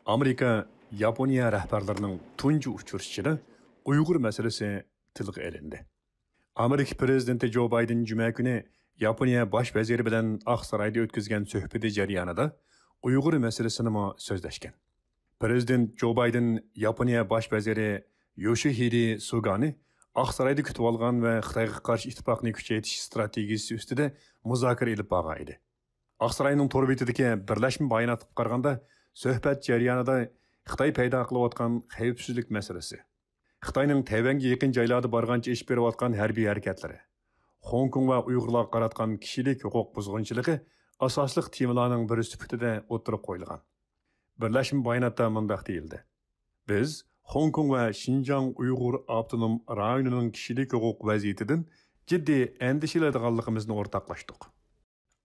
Amerika, Yaponiya rahbarlarining tunji uchrashishida Uyg'ur masalasi tilga ilindi. Amerika prezidenti Jo Bayden juma kuni Yaponiya bosh vaziri bilan Oq saroyda o'tkazgan suhbati jarayonida Uyg'ur masalasini so'zlashgan. Prezident Jo Bayden Yaponiya bosh vaziri Yoshihide Sugani Oq saroyda kutib olgan va Xitoyga qarshi ittifoqni kuchaytirish strategiyasi ustida muzokara olib borgan edi. Oq saroyning to'r betidagi birlashma bayonotga qaraganda suhbat jarayonida Xitoy paydo qilayotgan xavfsizlik masalasi, Xitoyning Tayvanga yaqin joylarda borgancha ish berayotgan harbiy harakatlari, Hong Kong va Uyg'urlarga qaratgan kishilik huquq buzg'unchiligi asosli temalarning biri sifatida o'tirib qo'yilgan. Birlashma bayonotda mundaq deyildi: Biz Hong Kong va Xinjiang Uyg'ur avtonom rayonining kishilik huquq vaziyatidan jiddiy andishiladiganligimizni o'rtoqlashdik.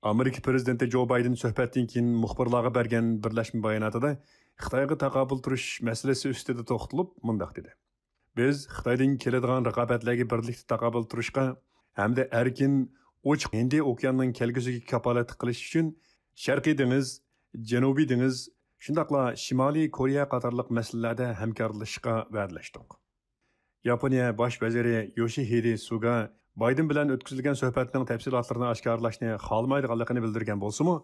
Amerika prezidenti Jo Bayden suhbatdan keyin muxbirlarga bergan birlashma bayonotida Xitoyga taqobil turish masalasi ustida to'xtalib mundaq dedi: Biz Xitoydan keladigan raqobatlarga birlikda taqobil turishga hamda erkin ochiq Hindiy okeanining kelgusiga kafolat qilish uchun Sharqiy dengiz, Janubiy dengiz, shundaqla Shimoliy Koreya qatorliq masalalarda hamkorlashishga va'dalashdik. Yaponiya bosh vaziri Yoshihide Suga Bayden bilan o'tkazilgan suhbatning tafsilotlarini oshkorlashni xohlamaydiganligini bildirgan bo'lsa-mu,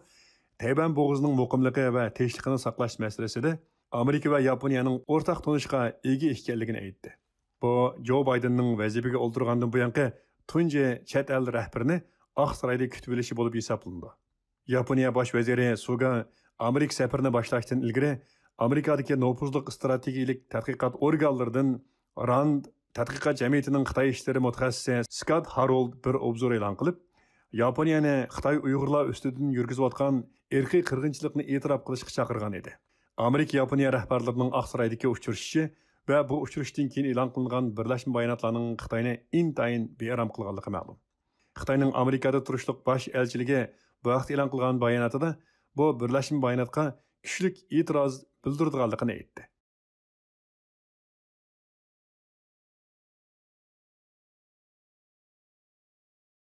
Tayvan bo'g'izining muqimligi va tinchligini saqlash masalasida Amerika va Yaponiyaning o'rtaq tunishga ega ekanligini aytdi. Bu Jo Baydenning vazifaga o'ldirgandan buyongi tunji chet el rahbarini Oq saroyda kutib olishi bo'lib hisoblandi. Yaponiya bosh vaziri Suga Amerika safarini boshlashdan ilgari Amerikadagi nopuzliq strategik tadqiqot organlaridan RAND tadqiqot jamiyatining Xitoy ishlari mutaxassisi Scott Harold bir obzor e'lon qilib, Yaponiyani Xitoy Uyg'urlar ustidan yurgizayotgan irqiy qirg'inchilikni e'tirof qilishga chaqirgan edi. Amerika Yaponiya rahbarlarining Oq saroydagi uchrashishi va bu uchrashishdan keyin e'lon qilingan birlashma bayonotlarning Xitoyni intayin bearam qilganligi ma'lum. Xitoyning Amerikada turishliq bosh elchiligi bu vaqt e'lon qilgan bayonotida bu birlashma bayonotga kuchli e'tiroz bildirganligini aytdi.